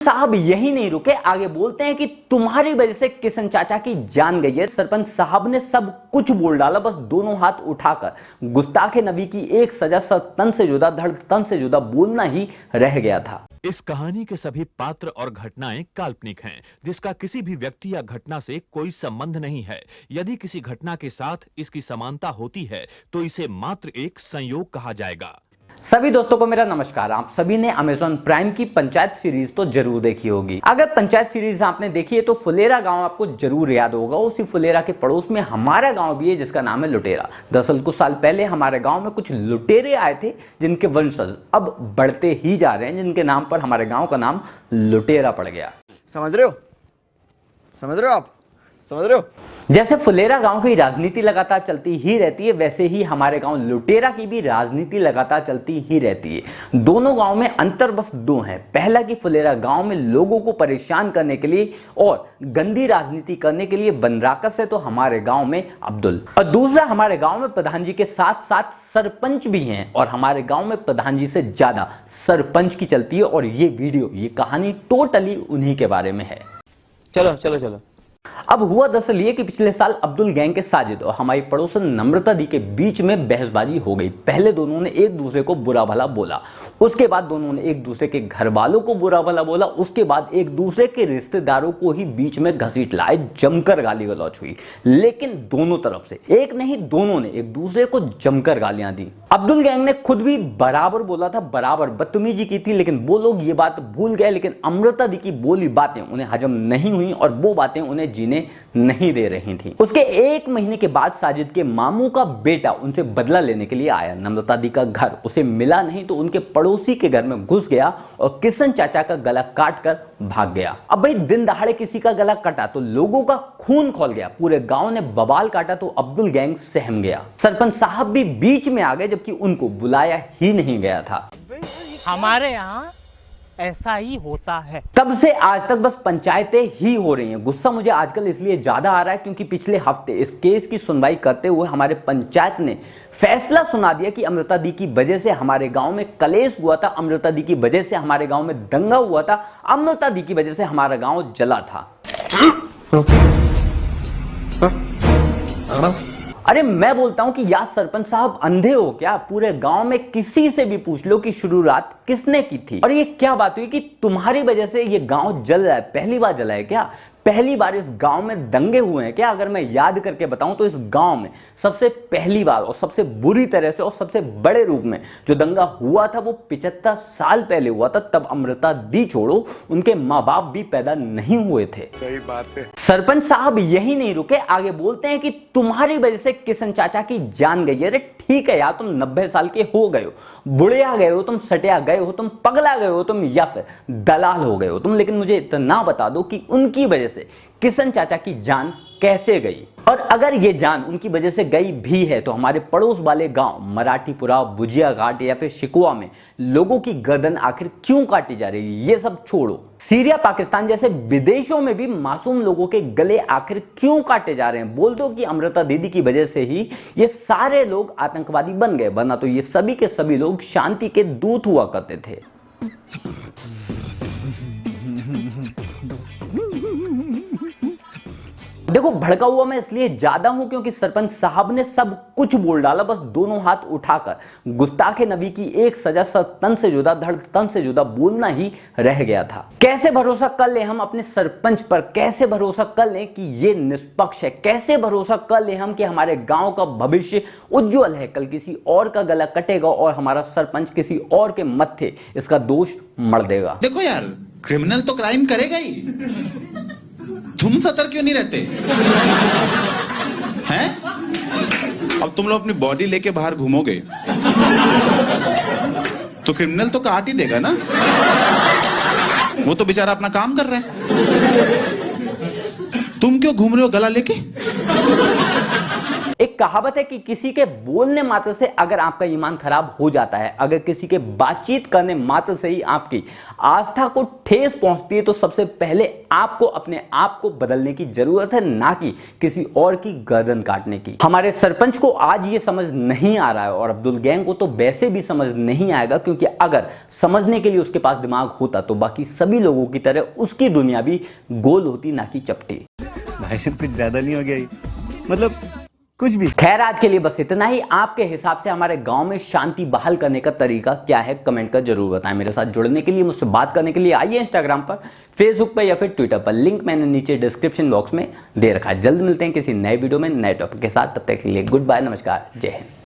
साहब यही नहीं रुके, आगे बोलते हैं कि तुम्हारी वजह से किशन चाचा की जान गई है। सरपंच साहब ने सब कुछ बोल डाला, बस दोनों हाथ उठाकर। गुस्ताखे नबी की एक सजा तन से जुदा, धड़ तन से जुदा बोलना ही रह गया था। इस कहानी के सभी पात्र और घटनाएं काल्पनिक हैं, जिसका किसी भी व्यक्ति या घटना से कोई संबंध नहीं है। यदि किसी घटना के साथ इसकी समानता होती है तो इसे मात्र एक संयोग कहा जाएगा। सभी दोस्तों को मेरा नमस्कार। आप सभी ने अमेज़न प्राइम की पंचायत सीरीज तो जरूर देखी होगी। अगर पंचायत सीरीज आपने देखी है तो फुलेरा गांव आपको जरूर याद होगा। उसी फुलेरा के पड़ोस में हमारा गांव भी है जिसका नाम है लुटेरा। दरअसल कुछ साल पहले हमारे गांव में कुछ लुटेरे आए थे जिनके वंशज अब बढ़ते ही जा रहे हैं, जिनके नाम पर हमारे गाँव का नाम लुटेरा पड़ गया। समझ रहे हो आप? समझ रहे हो? जैसे फुलेरा गांव की राजनीति लगातार चलती ही रहती है, वैसे ही हमारे गांव लुटेरा की भी राजनीति लगातार चलती ही रहती है। दोनों गांव में अंतर बस दो है। पहला कि फुलेरा गांव में लोगों को परेशान करने के लिए और गंदी राजनीति करने के लिए बनराकस है, तो हमारे गांव में अब्दुल। और दूसरा, हमारे गांव में प्रधान जी के साथ साथ सरपंच भी हैं और हमारे गांव में प्रधान जी से ज्यादा सरपंच की चलती है। और ये वीडियो, ये कहानी टोटली उन्हीं के बारे में है। चलो। अब हुआ दरअसल ये कि पिछले साल अब्दुल गैंग के साजिद और हमारी पड़ोसन नम्रता दी के बीच में बहसबाजी हो गई। पहले दोनों ने एक दूसरे को बुरा भला बोला, उसके बाद दोनों ने एक दूसरे के घर वालों को बुरा भला बोला, उसके बाद एक दूसरे के रिश्तेदारों को ही बीच में घसीट लाए, जमकर गाली गलौज हुई। लेकिन दोनों तरफ से, एक नहीं दोनों ने एक दूसरे को जमकर गालियां दी। अब्दुल गैंग ने खुद भी बराबर बोला था, बराबर बदतमीजी की थी, लेकिन वो लोग ये बात भूल गए। लेकिन अमृता दी की बोली बातें उन्हें हजम नहीं हुई और वो बातें उन्हें जीने नहीं दे रही थी। उसके एक महीने के बाद साजिद के मामू का बेटा उनसे बदला लेने के लिए आया। नम्रता दी का घर उसे मिला नहीं तो उनके पड़ोसी के घर में घुस गया और किशन चाचा का गला काट कर भाग गया। अब भाई दिन दहाड़े किसी का गला कटा तो लोगों का खून खौल गया, पूरे गांव ने बवाल काटा तो अब्दुल गैंग सहम गया। सरपंच साहब भी बीच में आ गए, जबकि उनको बुलाया ही नहीं गया था। हमारे यहाँ ऐसा ही होता है। तब से आज तक बस पंचायतें ही हो रही हैं। गुस्सा मुझे आजकल इसलिए ज्यादा आ रहा है क्योंकि पिछले हफ्ते इस केस की सुनवाई करते हुए हमारे पंचायत ने फैसला सुना दिया कि अमृता दी की वजह से हमारे गांव में कलेश हुआ था, अमृता दी की वजह से हमारे गांव में दंगा हुआ था, अमृता दी की वजह से हमारा गांव जला था। अरे मैं बोलता हूं कि यार सरपंच साहब अंधे हो क्या? पूरे गांव में किसी से भी पूछ लो कि शुरुआत किसने की थी। और ये क्या बात हुई कि तुम्हारी वजह से ये गांव जल रहा है? पहली बार जला है क्या? पहली बार इस गांव में दंगे हुए हैं क्या? अगर मैं याद करके बताऊं तो इस गांव में सबसे पहली बार और सबसे बुरी तरह से और सबसे बड़े रूप में जो दंगा हुआ था वो 75 साल पहले हुआ था। तब अमृता दी छोड़ो, उनके माँ बाप भी पैदा नहीं हुए थे। सही बात है। सरपंच साहब यही नहीं रुके, आगे बोलते हैं कि तुम्हारी वजह से किशन चाचा की जान गई है। अरे ठीक है यार, तुम 90 साल के हो गए हो, बुढ़िया गए हो तुम, सटिया गए हो तुम, पगला गए हो तुम, या फिर दलाल हो गए हो तुम, लेकिन मुझे इतना बता दो कि उनकी वजह से किशन चाचा की जान कैसे गई। और अगर ये जान उनकी वजह से गई भी है तो हमारे पड़ोस वाले गांव मराठीपुरा, बुजिया घाट या फिर शिकवा में लोगों की गर्दन आखिर क्यों काटी जा रही है? ये सब छोड़ो, सीरिया, पाकिस्तान जैसे विदेशों में भी मासूम लोगों के गले आखिर क्यों काटे जा रहे हैं? बोल दो कि अमृता दीदी की वजह से ही ये सारे लोग आतंकवादी बन गए, वरना तो ये सभी के सभी लोग शांति के दूत हुआ करते थे। देखो, भड़का हुआ मैं इसलिए ज्यादा हूं क्योंकि सरपंच साहब ने सब कुछ बोल डाला, बस दोनों हाथ उठाकर। गुस्ताखे नबी की एक सजा तन से जुदा, धड़ तन से जुदा बोलना ही रह गया था। कैसे भरोसा कर ले हम अपने सरपंच पर? कैसे भरोसा कर ले कि ये निष्पक्ष है? कैसे भरोसा कर ले हम कि हमारे गांव का भविष्य उज्जवल है? कल किसी और का गला कटेगा और हमारा सरपंच किसी और के मत्थे इसका दोष मढ़ देगा। देखो यार, क्रिमिनल तो क्राइम करेगा ही, तुम सतर्क क्यों नहीं रहते हैं? अब तुम लोग अपनी बॉडी लेके बाहर घूमोगे तो क्रिमिनल तो काट ही देगा ना, वो तो बेचारा अपना काम कर रहा है। तुम क्यों घूम रहे हो गला लेके? एक कहावत है कि किसी के बोलने मात्र से अगर आपका ईमान खराब हो जाता है, अगर किसी के बातचीत करने मात्र से ही आपकी आस्था को ठेस पहुंचती है, तो सबसे पहले आपको अपने आप को बदलने की जरूरत है, ना कि किसी और की गर्दन काटने की। हमारे सरपंच को आज ये समझ नहीं आ रहा है और अब्दुल गैंग को तो वैसे भी समझ नहीं आएगा, क्योंकि अगर समझने के लिए उसके पास दिमाग होता तो बाकी सभी लोगों की तरह उसकी दुनिया भी गोल होती, ना कि चपटी। भाई साहब कुछ ज्यादा नहीं हो गया ये? मतलब कुछ भी। खैर, आज के लिए बस इतना ही। आपके हिसाब से हमारे गांव में शांति बहाल करने का तरीका क्या है, कमेंट कर जरूर बताएं। मेरे साथ जुड़ने के लिए, मुझसे बात करने के लिए आइए इंस्टाग्राम पर, फेसबुक पर या फिर ट्विटर पर। लिंक मैंने नीचे डिस्क्रिप्शन बॉक्स में दे रखा है। जल्द मिलते हैं किसी नए वीडियो में नए टॉपिक के साथ। तब तक के लिए गुड बाय, नमस्कार, जय हिंद।